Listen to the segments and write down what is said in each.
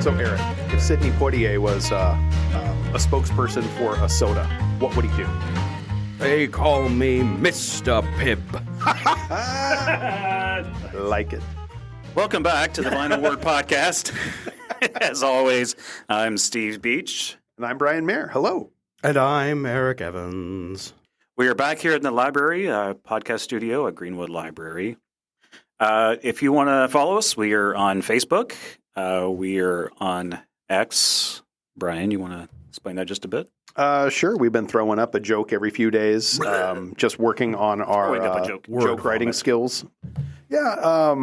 So, Eric, if Sidney Poitier was a spokesperson for a soda, what would he do? They call me Mr. Pibb. Like it. Welcome back to the Vinyl Word Podcast. As always, I'm Steve Beach. And I'm Brian Mayer. Hello. And I'm Eric Evans. We are back here in the library, podcast studio at Greenwood Library. If you want to follow us, we are on Facebook. We are on X. Brian, you want to explain that just a bit? Sure. We've been throwing up a joke every few days, just working on our joke writing skills. Yeah.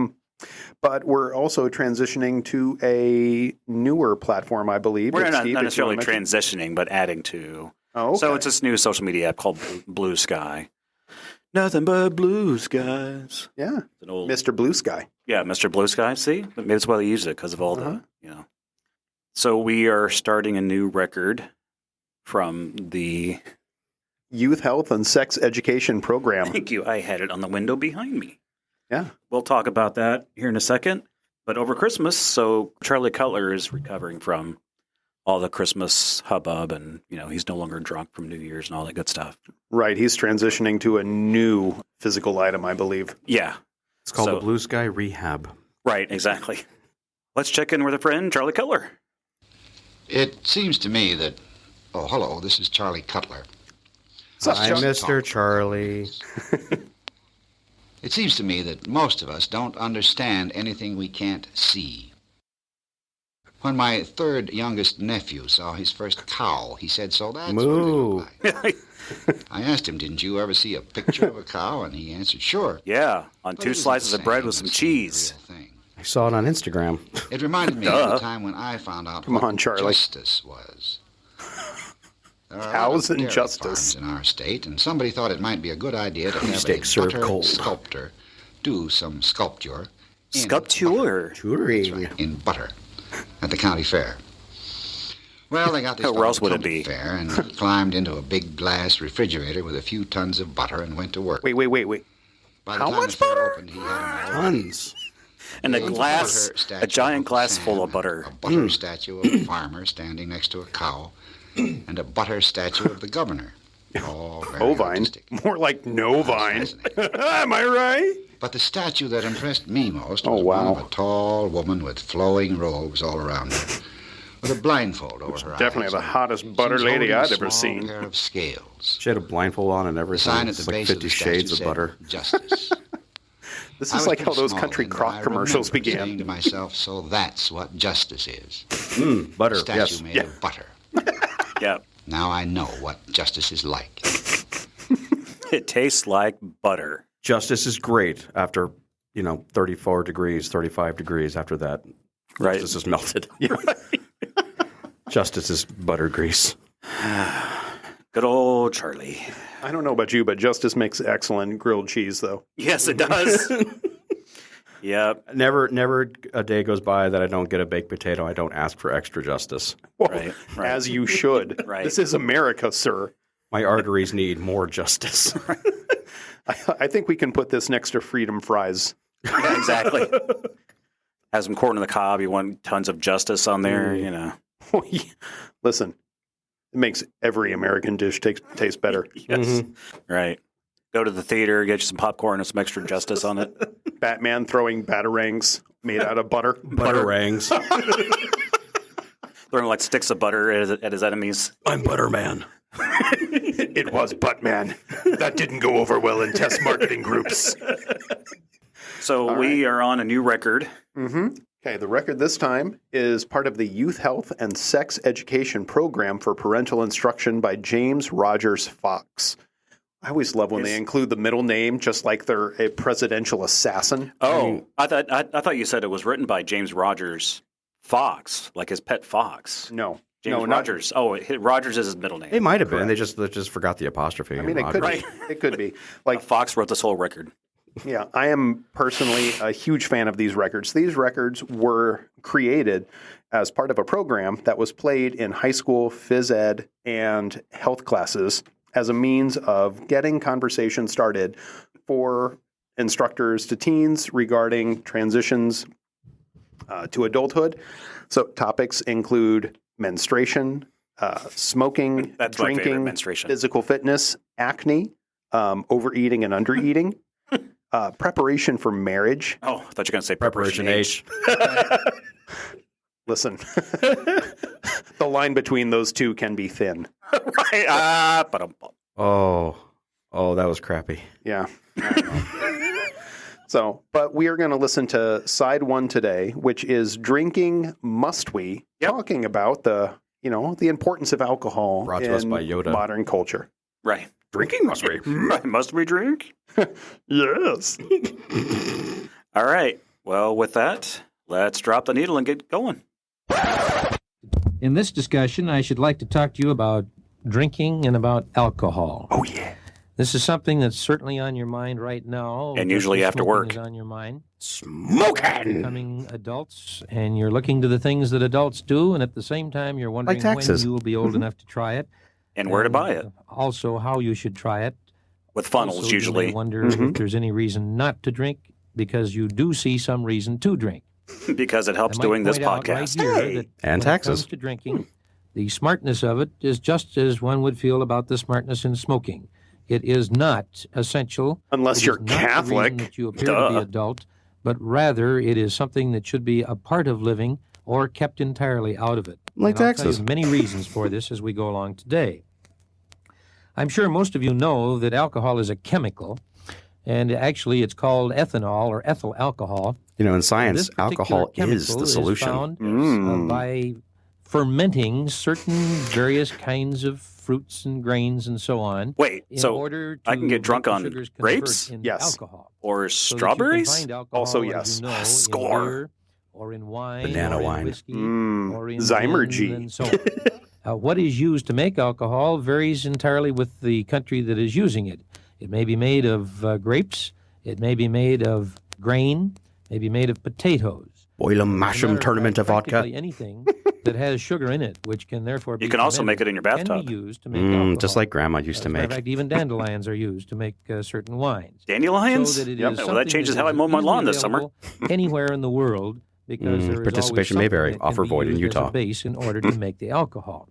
But we're also transitioning to a newer platform, I believe. We're not necessarily transitioning, but adding to. Oh, okay. So it's this new social media app called Blue Sky. Nothing but blue skies. Yeah. Mr. Blue Sky. Yeah, Mr. Blue Sky. See? Maybe that's why they use it, because of all the, So we are starting a new record from the Youth Health and Sex Education Program. Thank you. I had it on the window behind me. Yeah. We'll talk about that here in a second. But over Christmas, so Charlie Cutler is recovering from all the Christmas hubbub, and, he's no longer drunk from New Year's and all that good stuff. Right. He's transitioning to a new physical item, I believe. Yeah. It's called the Blue Sky Rehab. Right, exactly. Let's check in with a friend, Charlie Cutler. It seems to me that... Oh, hello, this is Charlie Cutler. Hi, Mr. Charlie. It seems to me that most of us don't understand anything we can't see. When my third youngest nephew saw his first cow, he said, "So that's what it looked like." I asked him, "Didn't you ever see a picture of a cow?" And he answered, "Sure." Yeah, on But 2 slices of bread with some cheese. I saw it on Instagram. It reminded me of the time when I found out what justice was. There are Cows and dairy justice farms in our state, and somebody thought it might be a good idea to have Steak a served butter cold. sculptor do some sculpture Sculpture. in butter at the county fair. Well, they got this Where else would it county be? fair, and he climbed into a big glass refrigerator with a few tons of butter and went to work. Wait. By the How time much the fair butter? opened, he had Tons. And a giant glass full of butter. A butter statue of a farmer standing next to a cow, and a butter statue of the governor. All very Bovine. artistic. More like no vine. Fascinating. Am I right? But the statue that impressed me most Oh, was wow. one of a tall woman with flowing robes all around her, with a blindfold over her eyes. Definitely the hottest She butter was lady holding a I've ever small seen. pair of scales. She had a blindfold on and The everything. sign at It's the like base of 50 the statue shades of said, butter. "Justice." This I is was like how pretty those small country then, but crock I commercials remember saying began. to myself, "So that's what justice is." Butter, A statue yes. made Yeah. of butter. Yeah. Now I know what justice is like. It tastes like butter. Justice is great after, 34 degrees, 35 degrees after that. Right. Justice is melted. Yeah. Justice is butter grease. Good old Charlie. I don't know about you, but Justice makes excellent grilled cheese, though. Yes, it does. Yep. Never a day goes by that I don't get a baked potato. I don't ask for extra justice. Well, Right. as you should. Right. This is America, sir. My arteries need more justice. I think we can put this next to freedom fries. Yeah, exactly. Have some corn on the cob. You want tons of justice on there, Listen, it makes every American dish taste better. Yes. Right. Go to the theater, get you some popcorn and some extra justice on it. Batman throwing batarangs made out of butter. Butterangs. Throwing like sticks of butter at his enemies. I'm Butterman. It was Buttman. That didn't go over well in test marketing groups. So we are on a new record. Mm-hmm. Okay, the record this time is part of the Youth Health and Sex Education Program for Parental Instruction by James Rogers Fox. I always love when they include the middle name, just like they're a presidential assassin. Oh, I thought you said it was written by James Rogers Fox, like his pet fox. No. James Rogers. Rogers is his middle name. It might have been. They just forgot the apostrophe. I mean, it could be. It could be. Like Fox wrote this whole record. Yeah, I am personally a huge fan of these records. These records were created as part of a program that was played in high school phys ed and health classes as a means of getting conversation started for instructors to teens regarding transitions to adulthood. So topics include menstruation, smoking, That's my favorite, drinking, menstruation. physical fitness, acne, overeating and undereating, preparation for marriage. Oh, I thought you were going to say Preparation H. Listen, the line between those two can be thin. Right. Oh, that was crappy. Yeah. So, but we are going to listen to side one today, which is drinking must we? Yep. Talking about the importance of alcohol Brought to in us by Yoda. modern culture. Right. Drinking must be. Must we drink? Yes. All right. Well, with that, let's drop the needle and get going. In this discussion, I should like to talk to you about drinking and about alcohol. Oh yeah. This is something that's certainly on your mind right now. And usually Just after smoking work. is on your mind. Smoking. Becoming adults, and you're looking to the things that adults do, and at the same time, you're wondering when taxes. you will be old enough to try it. And where to buy it. Also, how you should try it. With funnels, Also, you usually. may wonder if there's any reason not to drink, because you do see some reason to drink. Because it helps I might doing this point out right podcast. here Hey! that And when taxes. it comes to drinking, the smartness of it is just as one would feel about the smartness in smoking. It is not essential. Unless It you're is not the reason Catholic. that you appear to be Duh. adult, but rather it is something that should be a part of living or kept entirely out of it. Like And I'll tell taxes. you many reasons for this as we go along today. I'm sure most of you know that alcohol is a chemical, and actually it's called ethanol or ethyl alcohol. In science, This particular alcohol is chemical the solution. found, Mm. by fermenting certain various kinds of fruits and grains and so on. Wait, In so order to I can get drunk make the on sugars convert grapes? into Yes. alcohol. or So that you can strawberries? find alcohol, Also, as yes. you know, Score. in beer or in wine, Banana or in wine. whiskey, Mm. or in Zymergy. gin and so on. What is used to make alcohol varies entirely with the country that is using it. It may be made of grapes. It may be made of grain. May be made of potatoes. Boil 'em, As a mash 'em, matter of turn 'em fact, into vodka. practically anything that has sugar in it, which can therefore be You can also make fermented, it in your can bathtub. be used to make alcohol. Just like Grandma used As to a matter make. of fact, even dandelions are used to make certain wines. Dandelions? So that it Yep. is Well, that something changes that how I is mow my easily lawn this summer. available anywhere in the world, because there is Participation always may vary. something that Offer can be void in used as a Utah. base in order to make the alcohol.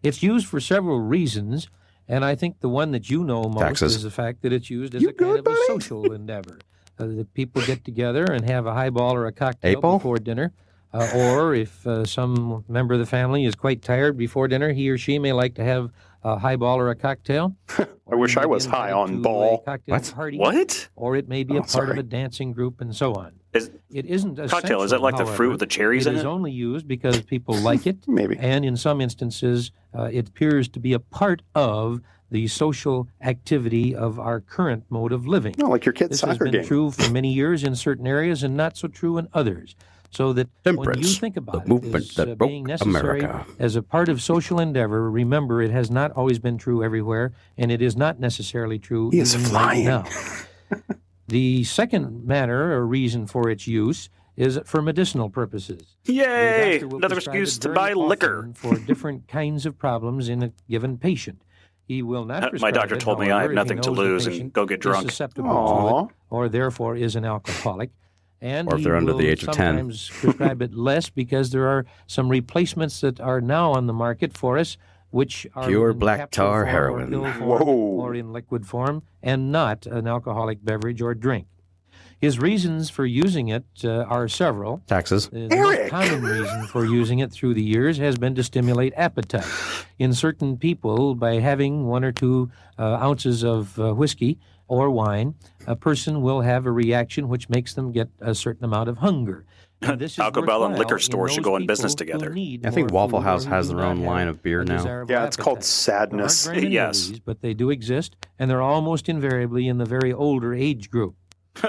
It's used for several reasons, and I think the one that you know most Taxes. is the fact that it's used as a kind of a social endeavor. The people get together and have a highball or a cocktail 8-ball? before dinner. Or if some member of the family is quite tired before dinner, he or she may like to have a highball or a cocktail. I wish I was Or high invited on to a ball. cocktail What? party, What? or it may be a Oh, part of sorry. a dancing group and so on. Is It isn't a cocktail, is that like the fruit with the cherries in It is it? only used because people like it, Maybe. and in some instances, it appears to be a part of the social activity of our current mode of living. No, like your kid's This has soccer been game. true for many years in certain areas and not so true in others. So that when you Temperance, think the about movement it that as broke being necessary America. as a part of social endeavor, remember it has not always been true everywhere, and it is not necessarily true He is even flying. right now. The second matter or reason for its use is for medicinal purposes. The Yay! doctor will Another prescribe excuse it to very buy often liquor. for different kinds of problems in a given patient. He will not My prescribe doctor it, told me I however, have if he nothing to knows the lose and patient go get is drunk. susceptible to Aw. it, or therefore is an alcoholic. And Or if he they're under will the age of 10. sometimes prescribe it less because there are some replacements that are now on the market for us, which are Pure in black capsule tar form or heroin. pill form Whoa. or in liquid form, and not an alcoholic beverage or drink. His reasons for using it are several. Taxes. The Eric! most common reason for using it through the years has been to stimulate appetite. In certain people, by having 1 or 2 ounces of whiskey or wine, a person will have a reaction which makes them get a certain amount of hunger. And this is Taco Bell and worthwhile liquor in stores should those go in business people who together. need I think more Waffle food House or who has do their not own have line of beer a now. desirable Yeah, it's called appetite. sadness. There aren't very many Yes. of these, but they do exist, and they're almost invariably in the very older age group.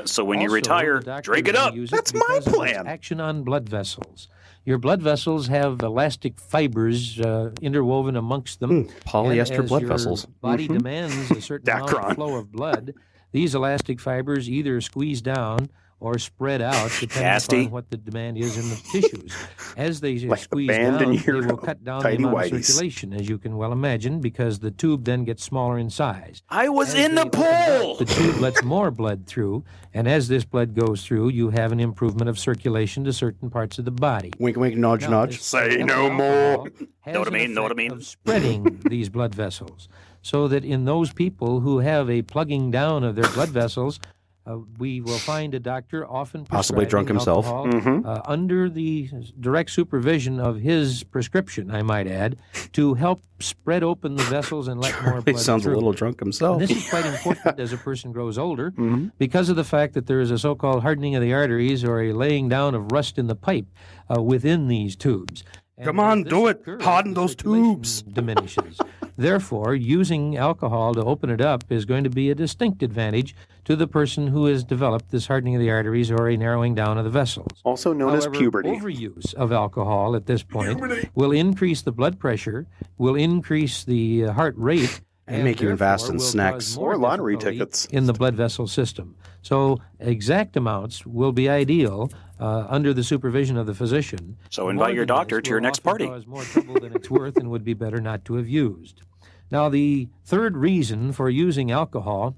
So when you Also, retire, the doctor drink it will up. use That's my because of its plan. action on blood vessels. Your blood vessels have elastic fibers interwoven amongst them. Polyester and as blood your vessels. body demands a certain amount Dacron. of flow of blood. These elastic fibers either squeeze down or spread out depending Nasty. upon what the demand is in the tissues. As they Like the squeeze band down, in they your will cut down the tidy amount of whities. circulation, as you can well imagine, because the tube then gets smaller in size. I was As in they the open up, pool. the tube lets more blood through, and as this blood goes through, you have an improvement of circulation to certain parts of the body. Wink, wink, nudge, Now, nudge. this Say ethyl no more. alcohol has Know what I an mean, know what I effect mean. Of spreading these blood vessels, so that in those people who have a plugging down of their blood vessels, we will find a doctor often Possibly drunk prescribing himself. alcohol, Mhm. under the direct supervision of his prescription, I might add, to help spread open the vessels and let more He blood sounds through. a little drunk himself. And this is quite important as a person grows older Mhm. because of the fact that there is a so-called hardening of the arteries or a laying down of rust in the pipe within these tubes. And Come as on, this do it. occurs, Harden the those circulation tubes. diminishes. Therefore, using alcohol to open it up is going to be a distinct advantage to the person who has developed this hardening of the arteries or a narrowing down of the vessels. Also known as However, puberty. overuse of alcohol at this point will increase the blood pressure, will increase the heart rate, And make you invest therefore in will snacks. cause more Or lottery difficulty tickets. in the blood vessel system. So exact amounts will be ideal under the supervision of the physician. So invite More your than doctor this to your will next often party. Cause more trouble than it's worth and would be better not to have used. Now, the third reason for using alcohol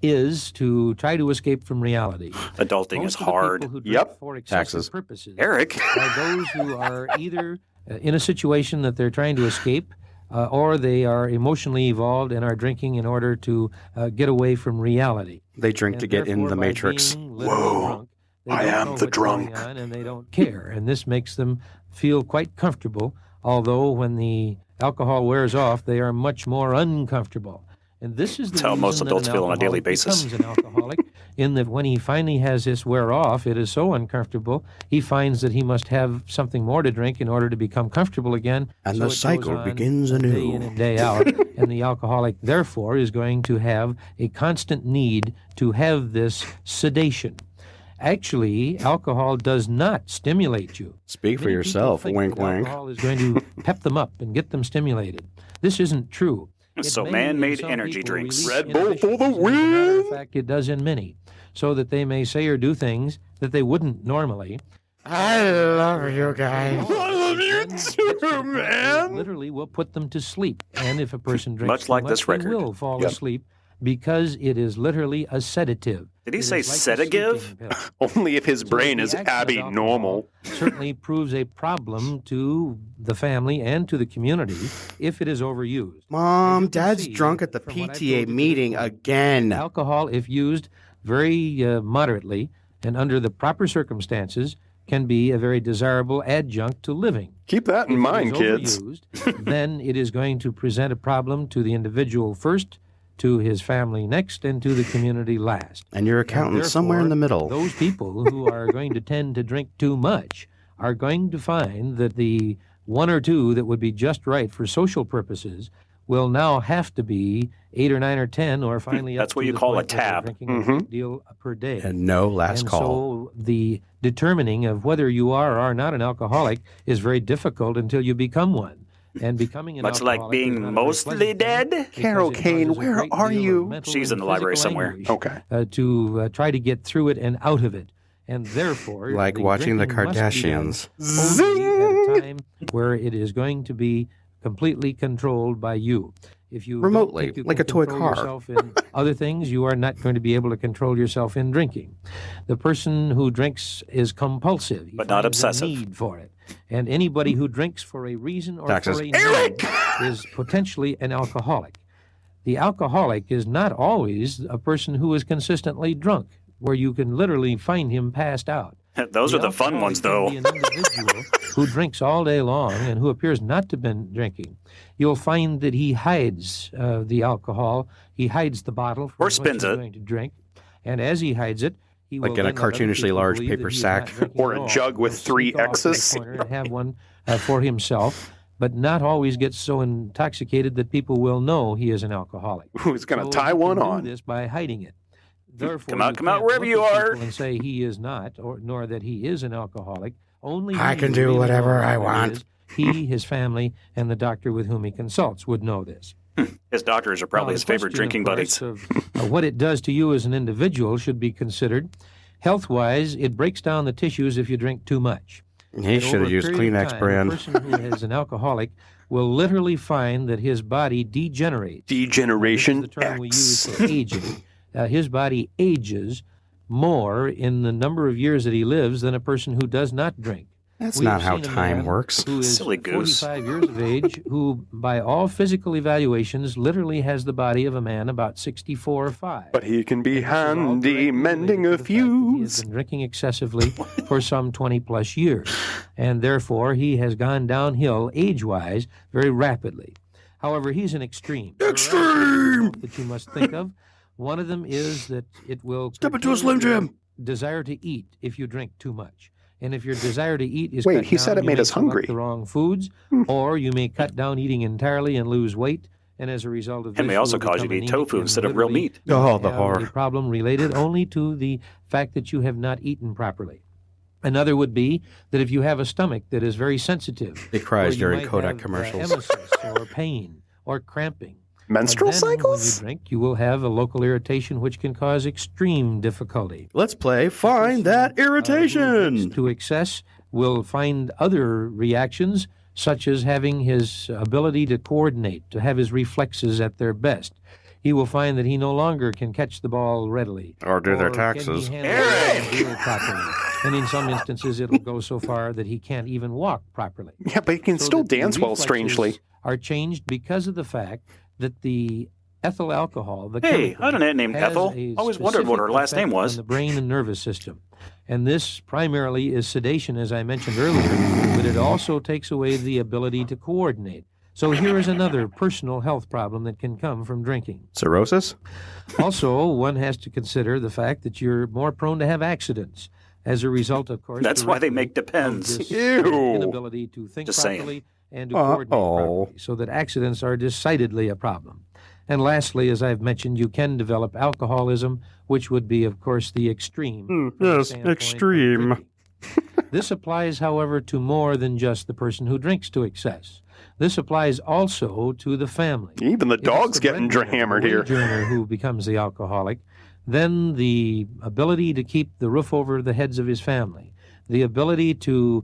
is to try to escape from reality. Adulting Most is of the hard. people who drink Yep. for excessive Taxes. purposes Eric. are those who are either in a situation that they're trying to escape, or they are emotionally evolved and are drinking in order to get away from reality. They drink to And get in therefore, the by Matrix. being literally drunk, they I don't am know the what's going drunk. on and they don't care, and this makes them feel quite comfortable. Although when the alcohol wears off, they are much more uncomfortable. And this is the That's how most reason that adults an feel on a daily alcoholic basis. becomes an alcoholic, in that when he finally has this wear off, it is so uncomfortable, he finds that he must have something more to drink in order to become comfortable again. And So the it goes cycle on begins Day in anew. and day out, and the alcoholic, therefore, is going to have a constant need to have this sedation. Actually, alcohol does not stimulate you. Speak for Many yourself. people think Wink, that wink. Alcohol is going to pep them up and get them stimulated. This isn't true. It So may man-made in some energy people drinks. release Red Bull for the inhibitions. As a matter of win! fact, it does in many, so that they may say or do things that they wouldn't normally. I love you guys. I love you Then too, man. literally will put them to sleep. And if a person drinks Much too like this they record. will fall Yep. asleep because it is literally a sedative. Did he It say is like a sedative? sleeping pill. Only if his So brain the is action of abnormal. alcohol certainly proves a problem to the family and to the community if it is overused. Mom, you can Dad's see drunk at the from what I've PTA told you meeting before, again. Alcohol, if used very moderately and under the proper circumstances, can be a very desirable adjunct to living. Keep that in If mind, it kids. is overused, then it is going to present a problem to the individual first, to his family next, and to the community last. And your And accountant's somewhere in the therefore, middle. Those people who are going to tend to drink too much are going to find that the one or two that would be just right for social purposes will now have to be 8 or 9 or 10, or finally up That's what to you the call a point where they're tab. drinking a great deal per day. And no last And call. so the determining of whether you are or are not an alcoholic is very difficult until you become one. And becoming an Much like alcoholic is being not a very mostly pleasant thing, dead? because Carol it Kane, causes a where great are deal of you? mental She's and in the library physical somewhere. anguish, Okay. to try to get through it and out of it. And therefore, Like watching the drinking must be done Kardashians. only at a time where it is going to be completely controlled by you. If you don't Remotely, think you like can a toy control car. yourself in other things, you are not going to be able to control yourself in drinking. The person who drinks is compulsive, He But not finds a obsessive. need for it. And anybody who drinks for a reason or Taxes. for a need is potentially an alcoholic. The alcoholic is not always a person who is consistently drunk, where you can literally find him passed out. Those are the fun ones, though. An individual who drinks all day long and who appears not to have been drinking. You'll find that he hides the alcohol. He hides the bottle from Or what spins he's it. going to drink. And as he hides it, he Like will in a then let other cartoonishly people large believe that paper he is sack. not drinking Or at a all. jug with He'll 3 sneak off to the X's. corner and have one for himself, but not always get so intoxicated that people will know he is an alcoholic. Who's going to So tie you one can do on? this by hiding it. Therefore, Come out, you come out can't wherever look you at are. people and say he is not, or nor that he is an alcoholic. Only I he can who do really whatever knows I what it want. is, he, his family, and the doctor with whom he consults would know this. His doctors are probably Now, his the favorite question, drinking of buddies. course, of what it does to you as an individual should be considered. Health-wise, it breaks down the tissues if you drink too much. He And should over have a used period of Kleenex time, brand. A person who is an alcoholic will literally find that his body degenerates. Degeneration This is the term we use X. for aging. His body ages more in the number of years that he lives than a person who does not drink. That's We not have how seen a time man works. Who is Silly goose. 45 years of age, who, by all physical evaluations, literally has the body of a man about 64 or 5. But he can be And this is all handy directly mending related a to the fact that He has fuse. been drinking excessively for some 20-plus years, and therefore he has gone downhill age-wise very rapidly. However, he's an extreme. There are other sources of health that you must think of. One of them is that it will Step into a curtail Slim your Jim. desire to eat if you drink too much. And if your desire to eat is Wait, cut he said down, it you made may us select hungry. the wrong foods, or you may cut down eating entirely and lose weight. And as a result of this, And may also will cause you become to eat anemic tofu and instead of real literally meat. Oh, the have horror. a problem related only to the fact that you have not eaten properly. Another would be that if you have a stomach that is very sensitive, He or cries you during might Kodak have, commercials. emesis or pain or cramping. Menstrual Then when you cycles? drink, you will have a local irritation which can cause extreme difficulty. Let's play Find That Who drinks Irritation. to excess will find other reactions, such as having his ability to coordinate, to have his reflexes at their best. He will find that he no longer can catch the ball readily. Or do their can he taxes. handle the wheel properly. And in some instances, it'll go so far that he can't even walk properly. Yeah, but he can So still that the dance well, reflexes strangely. Are changed because of the fact that the ethyl alcohol, the Hey, chemical, I had an aunt named has Ethel. a Always wondered what her specific last name effect was. on the brain and nervous system. And this primarily is sedation, as I mentioned earlier, but it also takes away the ability to coordinate. So here is another personal health problem that can come from drinking. Cirrhosis? Also, one has to consider the fact that you're more prone to have accidents as a result, of course. That's why they directly make of Depends. this Ew. inability to think Just saying. properly and to coordinate properly, so that accidents are decidedly a problem. And lastly, as I've mentioned, you can develop alcoholism, which would be, of course, the extreme. from the yes, standpoint of extreme. drinking. This applies, however, to more than just the person who drinks to excess. This applies also to the family. Even the If it's dog's the getting breadwinner, hammered the here. wage earner who becomes the alcoholic, then the ability to keep the roof over the heads of his family, the ability to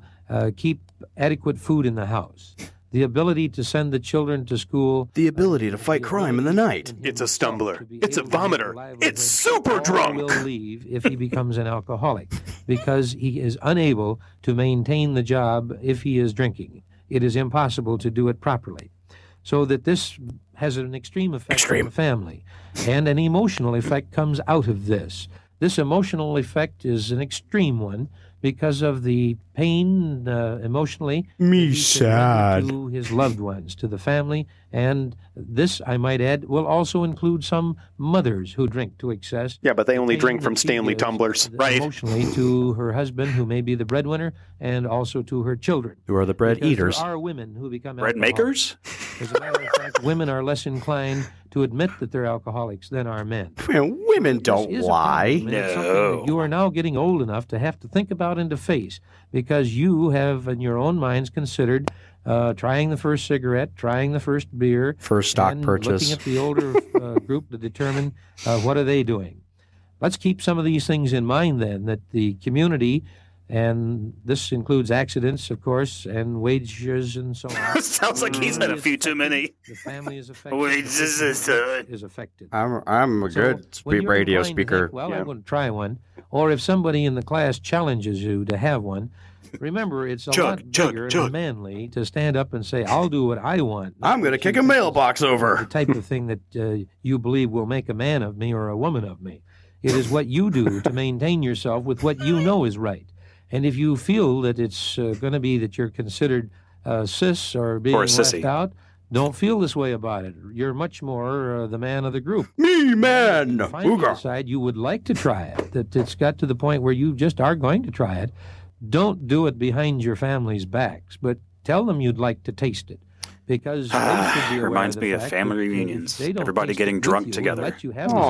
keep adequate food in the house, the ability to send the children to school, The ability to fight crime in the night. It's a stumbler. It's a vomiter. It's super drunk. Will leave if he becomes an alcoholic because he is unable to maintain the job if he is drinking. It is impossible to do it properly. So that this has an extreme effect on the family. And an emotional effect comes out of this. This emotional effect is an extreme one because of the pain emotionally Me that he can render sad. to his loved ones, to the family. And this, I might add, will also include some mothers who drink to excess. Yeah, but they only pain drink that from she Stanley gives tumblers. Right. Emotionally to her husband, who may be the breadwinner, and also to her children. Who are the bread Because eaters? There are women who become Bread alcoholics. makers? As a matter of fact, women are less inclined to admit that they're alcoholics than are men. Man, women This don't is a lie. problem, and it's something No. that you are now getting old enough to have to think about and to face, because you have, in your own minds, considered trying the first cigarette, trying the first beer, First stock and purchase. looking at the older group to determine what are they doing. Let's keep some of these things in mind, then, that the community, and this includes accidents, of course, and wages and so on. Sounds like he's had a few too many. The family is affected. Wages the is, business is affected. I'm a So good when speed you're radio inclined to speaker. think, well, Yeah. I'm going to try one. Or if somebody in the class challenges you to have one, remember it's a lot bigger and manly to stand up and say, I'll do what I want. not I'm going to what kick you a think is mailbox the over. type of thing that you believe will make a man of me or a woman of me. It is what you do to maintain yourself with what you know is right. And if you feel that it's going to be that you're considered cis or being Or a left sissy. out, don't feel this way about it. You're much more the man of the group. Me man. Finally Ooga. decide you would like to try it, that it's got to the point where you just are going to try it. Don't do it behind your family's backs, but tell them you'd like to taste it. Because they should be aware Reminds of the me of fact family that, reunions. if they don't Everybody taste getting it with drunk you and together. let you have this Aw.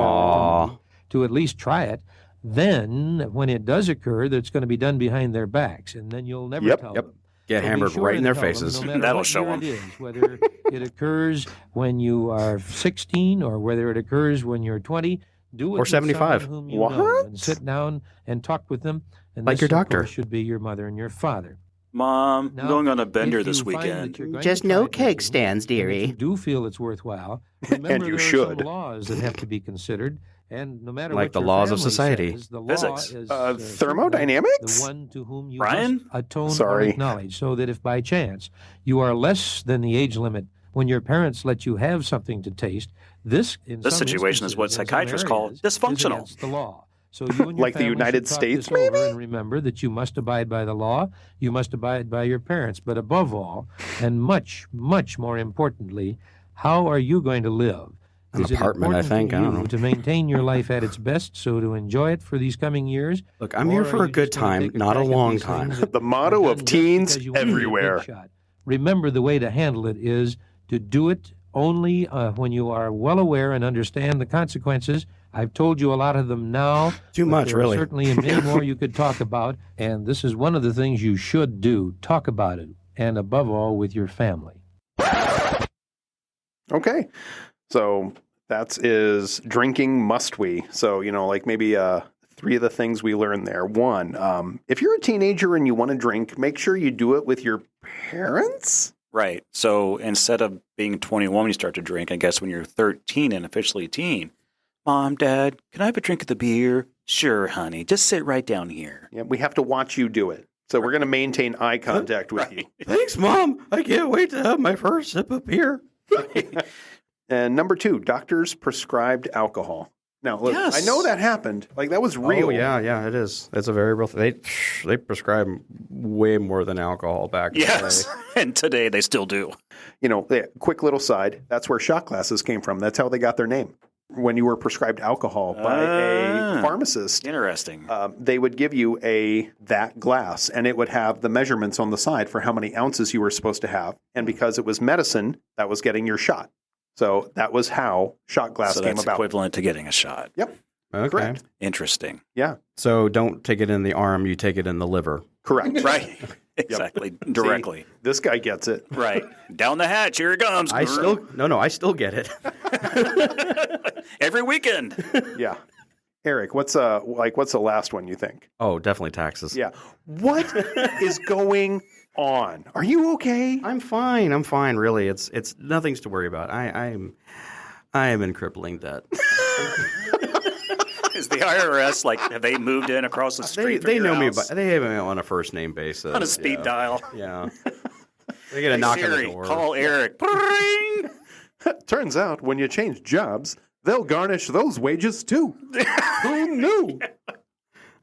opportunity to at least try it. Then, when it does occur, that's going to be done behind their backs, and then you'll never Yep, tell yep. them. Get So be hammered sure right in to their tell them, faces. no matter That'll what show year 'em. it is, whether it occurs when you are 16 or whether it occurs when you're 20, Do it Or with 75. someone whom you What? know, and sit down and talk with them. And Like this, your of doctor. course, should be your mother and your father. Mom, I'm Now, going on a bender if this you find weekend. that you're going Just to no try keg drinking, stands, and that dearie. you do feel it's worthwhile, remember you there are should. some laws that have to be considered, and no matter Like what the your laws of family society. says, the Physics. law is Thermodynamics? the one to whom you Brian? must atone or Sorry. acknowledge, so that if by chance you are less than the age limit when your parents let you have something to taste, this in This some situation is what instances, in some psychiatrists call areas, dysfunctional. is against the law. So you and your Like the family United should talk States, this over maybe? and remember that you must abide by the law, you must abide by your parents, but above all, and much, much more importantly, how are you going to live? An Is it apartment, I important think. to I don't you know. to maintain your life at its best, so to enjoy it for these coming years? Look, I'm Or here are for you a good just gonna time, take not a crack at long these time. things that The motto are of done just teens because you want to be a big everywhere. shot? Remember, the way to handle it is to do it only when you are well aware and understand the consequences. I've told you a lot of them now. Too but much, there really. Are certainly many more you could talk about, and this is one of the things you should do. Talk about it, and above all, with your family. Okay. So that is drinking must we. So, like maybe 3 of the things we learned there. 1, if you're a teenager and you want to drink, make sure you do it with your parents. Right. So instead of being 21 when you start to drink, I guess when you're 13 and officially a teen, Mom, Dad, can I have a drink of the beer? Sure, honey. Just sit right down here. Yeah, we have to watch you do it. So we're going to maintain eye contact with you. Thanks, Mom. I can't wait to have my first sip of beer. And number 2, doctors prescribed alcohol. Now, look, Yes. I know that happened. Like, that was real. Oh, yeah, it is. It's a very real thing. They prescribe way more than alcohol back in Yes. the day. And today they still do. Quick little side. That's where shot glasses came from. That's how they got their name. When you were prescribed alcohol by a pharmacist, Interesting. they would give you that glass, and it would have the measurements on the side for how many ounces you were supposed to have. And because it was medicine, that was getting your shot. So that was how shot glass So came that's about. equivalent to getting a shot. Yep, Okay. correct. Interesting. Yeah, So don't take it in the arm, you take it in the liver. correct. Right. Exactly. Directly. See, this guy gets it. Right. Down the hatch. Here it comes. I still get it. Every weekend. Yeah. Eric, what's the last one you think? Oh, definitely taxes. Yeah. What is going on? Are you okay? I'm fine. Really, it's nothing's to worry about. I am in crippling debt. Is the IRS like, have they moved in across the street? They from know your me, house? but they have me on a first name basis. On a speed yeah. dial. Yeah. They get a Hey, knock Siri, on the door. call Eric. Pring! Turns out when you change jobs, they'll garnish those wages too. Who knew?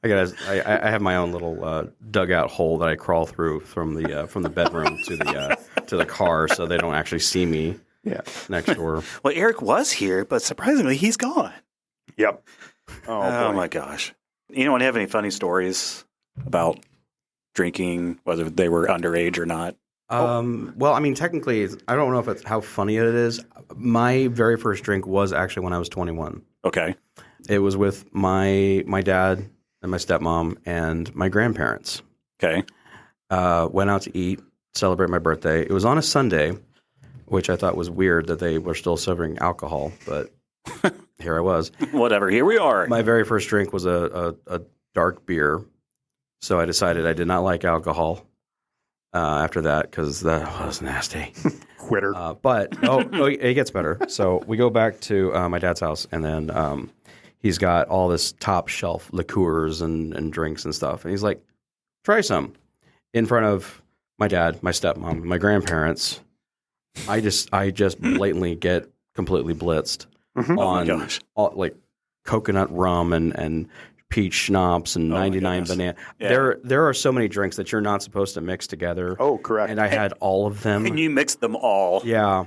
I have my own little dugout hole that I crawl through from the bedroom to the car, so they don't actually see me Yeah. next door. Well, Eric was here, but surprisingly, he's gone. Yep. Oh, Oh boy. my gosh. Anyone have any funny stories about drinking, whether they were underage or not? Well, I mean, technically, I don't know if it's how funny it is. My very first drink was actually when I was 21. Okay. It was with my dad and my stepmom and my grandparents. Okay. Went out to eat, celebrate my birthday. It was on a Sunday, which I thought was weird that they were still serving alcohol, but here I was. Whatever. Here we are. My very first drink was a dark beer, so I decided I did not like alcohol after that because that was nasty. Quitter. But it gets better. So we go back to my dad's house, and then he's got all this top shelf liqueurs and drinks and stuff, and he's like, "Try some." In front of my dad, my stepmom, my grandparents, I just blatantly get completely blitzed Mhm. Oh my on gosh. like coconut rum and peach schnapps and Oh my 99 goodness. banana. Yeah. There are so many drinks that you're not supposed to mix together. Oh, correct. And I had all of them. And you mixed them all. Yeah.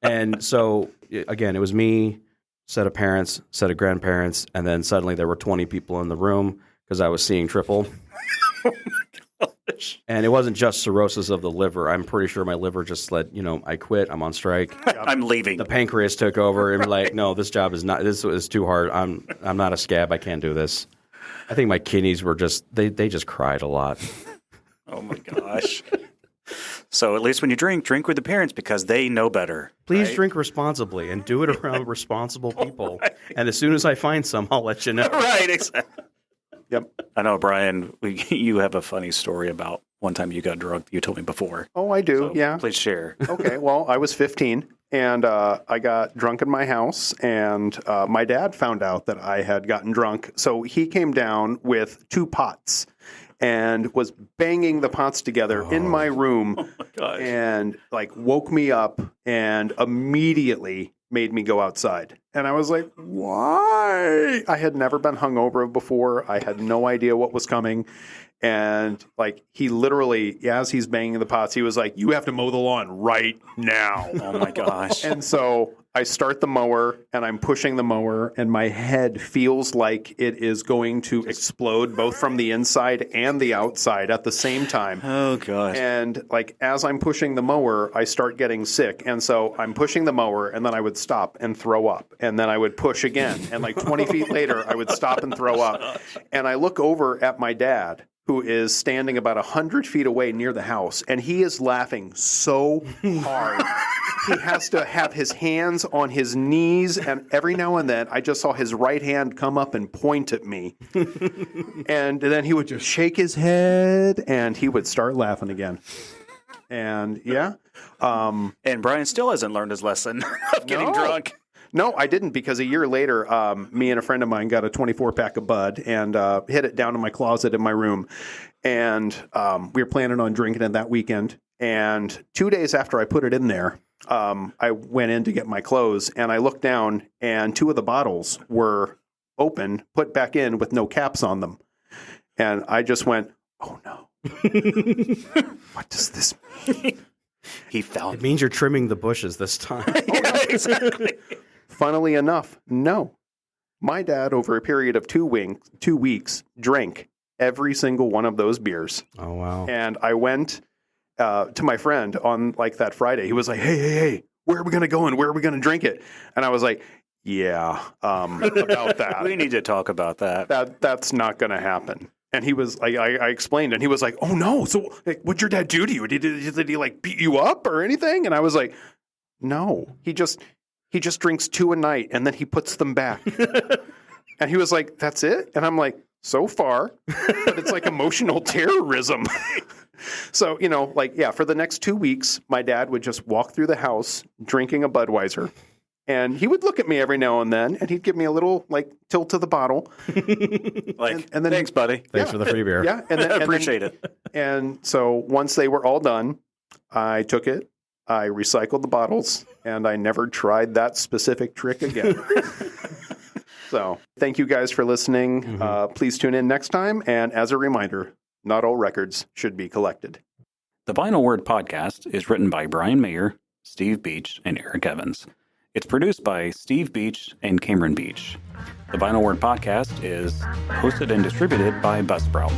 And so, again, it was me, set of parents, set of grandparents, and then suddenly there were 20 people in the room because I was seeing triple. And it wasn't just cirrhosis of the liver. I'm pretty sure my liver just said, I quit. I'm on strike. I'm leaving. The pancreas took over and like, no, this job is not. This is too hard. I'm not a scab. I can't do this. I think my kidneys were just they just cried a lot. Oh my gosh. So at least when you drink with the parents because they know better. Please right? drink responsibly and do it around responsible people. And as soon as I find some, I'll let you know. Right, exactly. Yep. I know, Brian, you have a funny story about one time you got drunk. You told me before. Oh, I do. So Yeah. Please share. Okay. Well, I was 15 and I got drunk in my house, and my dad found out that I had gotten drunk. So he came down with 2 pots and was banging the pots together in my room Gosh. and like woke me up and immediately made me go outside. And I was like, why? I had never been hungover before. I had no idea what was coming. And like he literally, as he's banging the pots, he was like, you have to mow the lawn right now. Oh my gosh. And so I start the mower and I'm pushing the mower and my head feels like it is going to explode both from the inside and the outside at the same time. Oh gosh. And like as I'm pushing the mower, I start getting sick. And so I'm pushing the mower and then I would stop and throw up. And then I would push again. And like 20 feet later, I would stop and throw up. And I look over at my dad, who is standing about 100 feet away near the house, and he is laughing so hard. He has to have his hands on his knees, and every now and then I just saw his right hand come up and point at me. And then he would just shake his head, and he would start laughing again. And yeah. And Brian still hasn't learned his lesson of getting No. drunk. No, I didn't, because a year later, me and a friend of mine got a 24-pack of Bud and hid it down in my closet in my room. And we were planning on drinking it that weekend. And 2 days after I put it in there, I went in to get my clothes, and I looked down, and 2 of the bottles were open, put back in with no caps on them. And I just went, oh, no. What does this mean? He found It means you're trimming the bushes this time. Yeah, exactly. Funnily enough, no. My dad, over a period of 2 weeks, drank every single one of those beers. Oh, wow. And I went to my friend on like that Friday. He was like, hey, where are we going to go and where are we going to drink it? And I was like, yeah, about that. We need to talk about that. That's not going to happen. And he was like, I explained, and he was like, oh no. So like, what'd your dad do to you? Did he like beat you up or anything? And I was like, no, he just drinks 2 a night and then he puts them back. And he was like, that's it? And I'm like, so far, but it's like emotional terrorism. So, for the next 2 weeks, my dad would just walk through the house drinking a Budweiser. And he would look at me every now and then, and he'd give me a little like tilt to the bottle. Like, and then thanks, buddy. Thanks for the free beer. Yeah, and then, I appreciate it. And so once they were all done, I took it, I recycled the bottles, and I never tried that specific trick again. So thank you guys for listening. Please tune in next time. And as a reminder, not all records should be collected. The Vinyl Word Podcast is written by Brian Mayer, Steve Beach, and Eric Evans. It's produced by Steve Beach and Cameron Beach. The Vinyl Word Podcast is hosted and distributed by Buzzsprout.